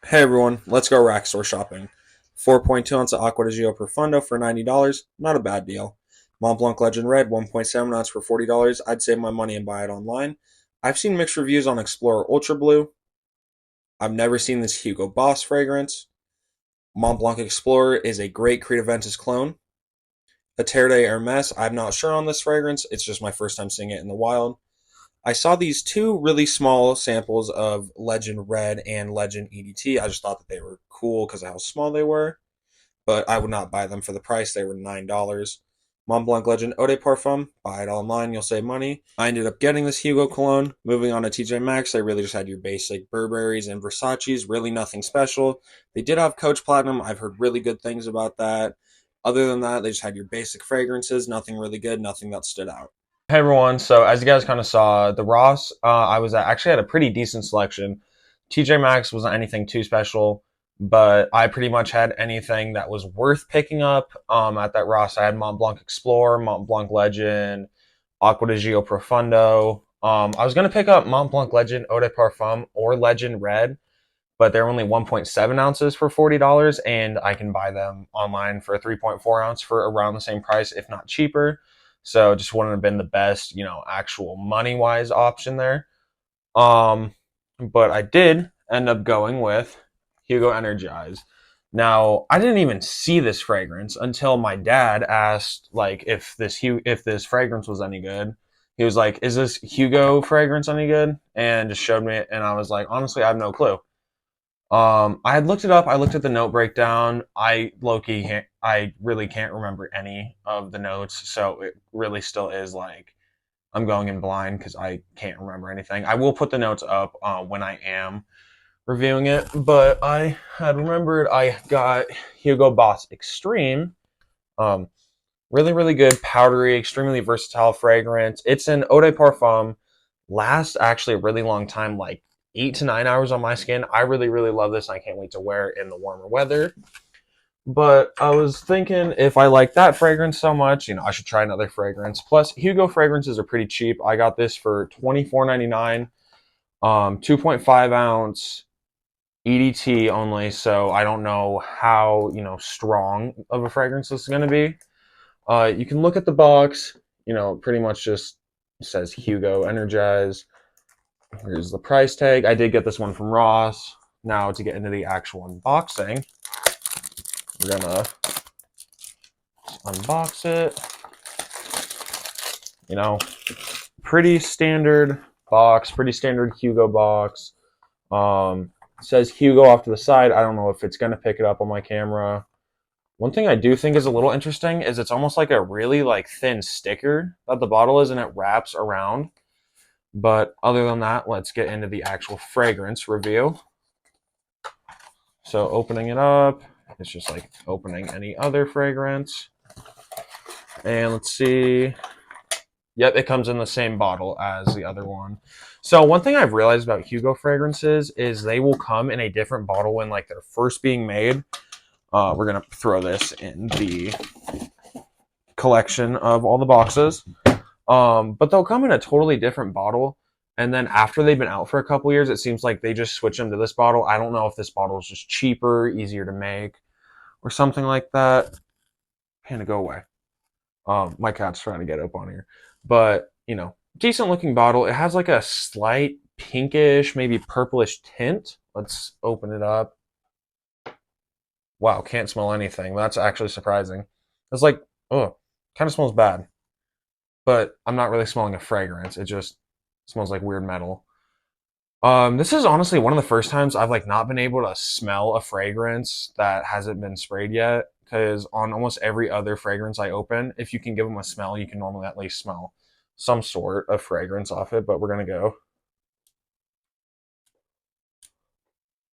Hey everyone, let's go rack store shopping. 4.2 ounce of Acqua di Gio Profondo for $90, not a bad deal. Mont Blanc Legend Red 1.7 ounce for $40. I'd save my money and buy it online. I've seen mixed reviews on Explorer Ultra Blue. I've never seen this Hugo Boss fragrance. Mont Blanc Explorer is a great Creativentus clone. A Terre de Hermes, I'm not sure on this fragrance. It's just my first time seeing it in the wild. I saw these two really small samples of Legend Red and Legend EDT. I just thought that they were cool because of how small they were, but I would not buy them for the price. They were $9. Mont Blanc Legend Eau de Parfum, buy it online, you'll save money. I ended up getting this Hugo cologne. Moving on to TJ Maxx, they really just had your basic Burberrys and Versace's, really nothing special. They did have Coach Platinum. I've heard really good things about that. Other than that, they just had your basic fragrances, nothing really good, nothing that stood out. Hey everyone, so as you guys kind of saw, the Ross, I was actually had a pretty decent selection. TJ Maxx wasn't anything too special, but I pretty much had anything that was worth picking up at that Ross. I had Mont Blanc Explorer, Mont Blanc Legend, Acqua di Gio Profondo. I was going to pick up Mont Blanc Legend Eau de Parfum or Legend Red, but they're only 1.7 ounces for $40, and I can buy them online for a 3.4 ounce for around the same price, if not cheaper. So just wouldn't have been the best, actual money wise option there. Um, but I did end up going with Hugo Energize. Now I didn't even see this fragrance until my dad asked, like, if this fragrance was any good. He was like, "Is this Hugo fragrance any good?" And just showed me it, and I was like, "Honestly, I have no clue." I had looked it up. I looked at the note breakdown. I really can't remember any of the notes, so it really still is like I'm going in blind because I can't remember anything. I will put the notes up when I am reviewing it, but I had remembered I got Hugo Boss Extreme. Um, Really, really good, powdery, extremely versatile fragrance. It's an eau de parfum. Lasts actually a really long time, like 8 to 9 hours on my skin. I really, really love this, and I can't wait to wear it in the warmer weather. But I was thinking if I like that fragrance so much, I should try another fragrance. Plus, Hugo fragrances are pretty cheap. I got this for $24.99, 2.5 ounce EDT only. So I don't know how strong of a fragrance this is going to be. You can look at the box. Pretty much just says Hugo Energize. Here's the price tag. I did get this one from Ross. Now to get into the actual unboxing, we're gonna unbox it. You know, pretty standard box, pretty standard Hugo box. It says Hugo off to the side. I don't know if it's gonna pick it up on my camera. One thing I do think is a little interesting is it's almost like a really like thin sticker that the bottle is and it wraps around. But other than that, let's get into the actual fragrance review. So opening it up, it's just like opening any other fragrance. And let's see. Yep, it comes in the same bottle as the other one. So one thing I've realized about Hugo fragrances is they will come in a different bottle when like they're first being made. We're gonna throw this in the collection of all the boxes. But they'll come in a totally different bottle. And then after they've been out for a couple years, it seems like they just switch them to this bottle. I don't know if this bottle is just cheaper, easier to make, or something like that. Panda, go away. My cat's trying to get up on here. But, decent looking bottle. It has like a slight pinkish, maybe purplish tint. Let's open it up. Wow, can't smell anything. That's actually surprising. It's like, oh, kind of smells bad. But I'm not really smelling a fragrance. It just smells like weird metal. This is honestly one of the first times I've like not been able to smell a fragrance that hasn't been sprayed yet. Because on almost every other fragrance I open, if you can give them a smell, you can normally at least smell some sort of fragrance off it. But we're gonna go.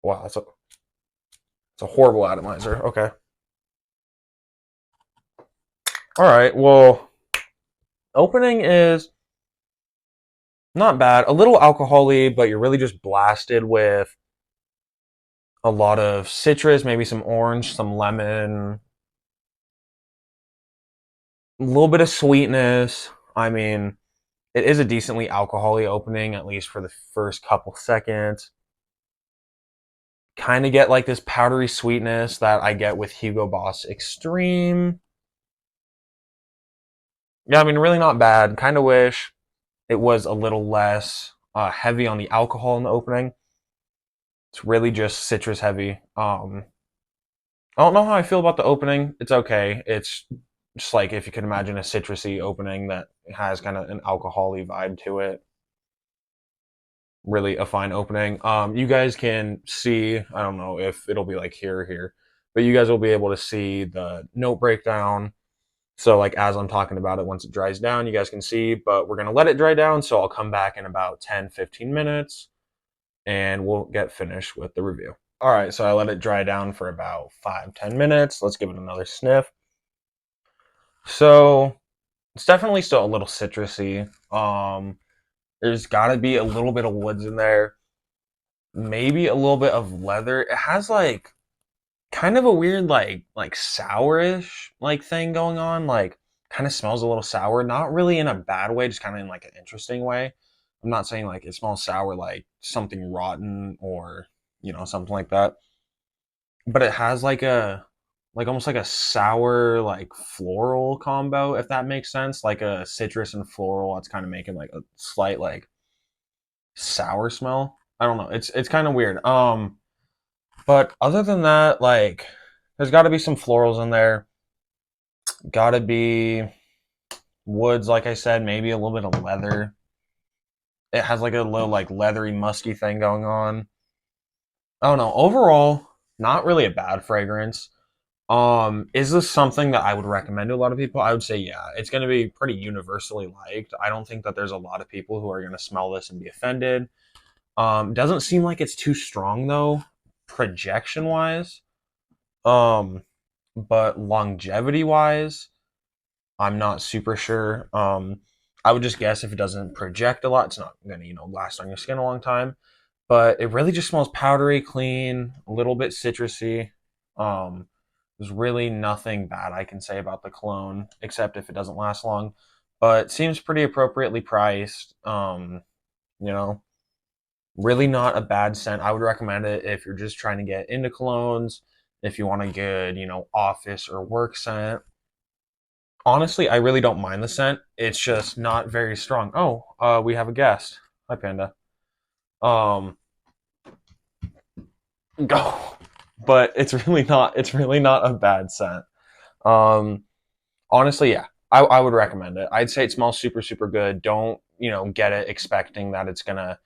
Wow, it's a horrible atomizer. Okay. All right. Well, opening is not bad. A little alcoholy, but you're really just blasted with a lot of citrus, maybe some orange, some lemon, a little bit of sweetness. I mean, it is a decently alcoholy opening, at least for the first couple seconds. kind of get like this powdery sweetness that I get with Hugo Boss Extreme. Yeah, I mean, really not bad. Kind of wish it was a little less heavy on the alcohol in the opening. It's really just citrus heavy. I don't know how I feel about the opening. It's okay. It's just like if you can imagine a citrusy opening that has kind of an alcohol-y vibe to it. Really a fine opening. You guys can see, I don't know if it'll be like here or here, but you guys will be able to see the note breakdown. So like as I'm talking about it, once it dries down, you guys can see, but we're going to let it dry down. So I'll come back in about 10-15 minutes and we'll get finished with the review. All right, so I let it dry down for about 5-10 minutes. Let's give it another sniff. So it's definitely still a little citrusy. There's got to be a little bit of woods in there, maybe a little bit of leather. It has like kind of a weird like sourish like thing going on. Like kind of smells a little sour, not really in a bad way, just kind of in like an interesting way. I'm not saying like it smells sour like something rotten or something like that, but it has like a like almost like a sour like floral combo, if that makes sense, like a citrus and floral that's kind of making like a slight like sour smell. I don't know, it's kind of weird. But other than that, like there's got to be some florals in there, got to be woods, like I said, maybe a little bit of leather. It has like a little like leathery musky thing going on. I don't know, overall not really a bad fragrance. Is this something that I would recommend to a lot of people? I would say yeah. It's going to be pretty universally liked. I don't think that there's a lot of people who are going to smell this and be offended. Doesn't seem like it's too strong though, projection wise. Um, but longevity wise, I'm not super sure. I would just guess if it doesn't project a lot, it's not going to last on your skin a long time. But it really just smells powdery, clean, a little bit citrusy. Um, there's really nothing bad I can say about the cologne, except if it doesn't last long. But seems pretty appropriately priced. You know, really not a bad scent. I would recommend it if you're just trying to get into colognes, if you want a good, office or work scent. Honestly, I really don't mind the scent. It's just not very strong. Oh, we have a guest. Hi, Panda. Um, go. But it's really not a bad scent. Um, honestly, yeah, I would recommend it. I'd say it smells super super good. Don't get it expecting that it's gonna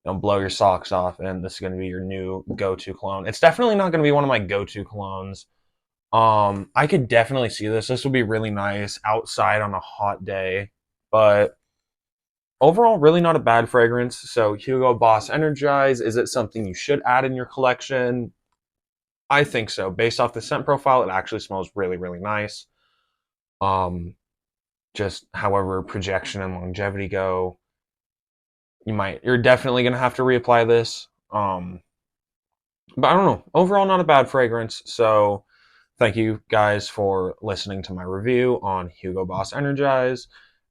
blow your socks off and this is gonna be your new go-to cologne. It's definitely not gonna be one of my go-to colognes. I could definitely see this. This would be really nice outside on a hot day, but overall, really not a bad fragrance. So Hugo Boss Energize, is it something you should add in your collection? I think so. Based off the scent profile, it actually smells really, really nice. Um, just however projection and longevity go, you're definitely gonna have to reapply this. But I don't know. Overall, not a bad fragrance. So thank you guys for listening to my review on Hugo Boss Energize.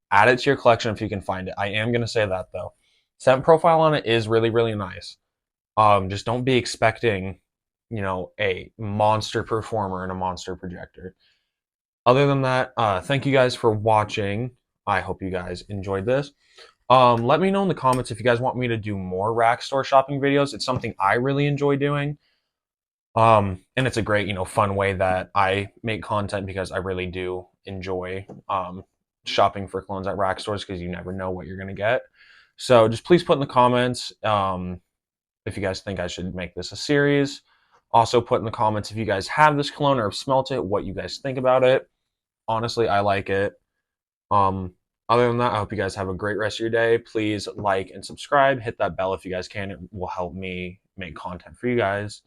Add it to your collection if you can find it. I am gonna say that though. Scent profile on it is really, really nice. Just don't be expecting, a monster performer and a monster projector. Other than that, thank you guys for watching. I hope you guys enjoyed this. Let me know in the comments if you guys want me to do more rack store shopping videos. It's something I really enjoy doing. And it's a great, fun way that I make content because I really do enjoy shopping for clones at rack stores because you never know what you're gonna get. So just please put in the comments if you guys think I should make this a series. Also put in the comments if you guys have this cologne or have smelt it, what you guys think about it. Honestly, I like it. Um, other than that, I hope you guys have a great rest of your day. Please like and subscribe. Hit that bell if you guys can. It will help me make content for you guys.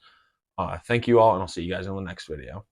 Thank you all, and I'll see you guys in the next video.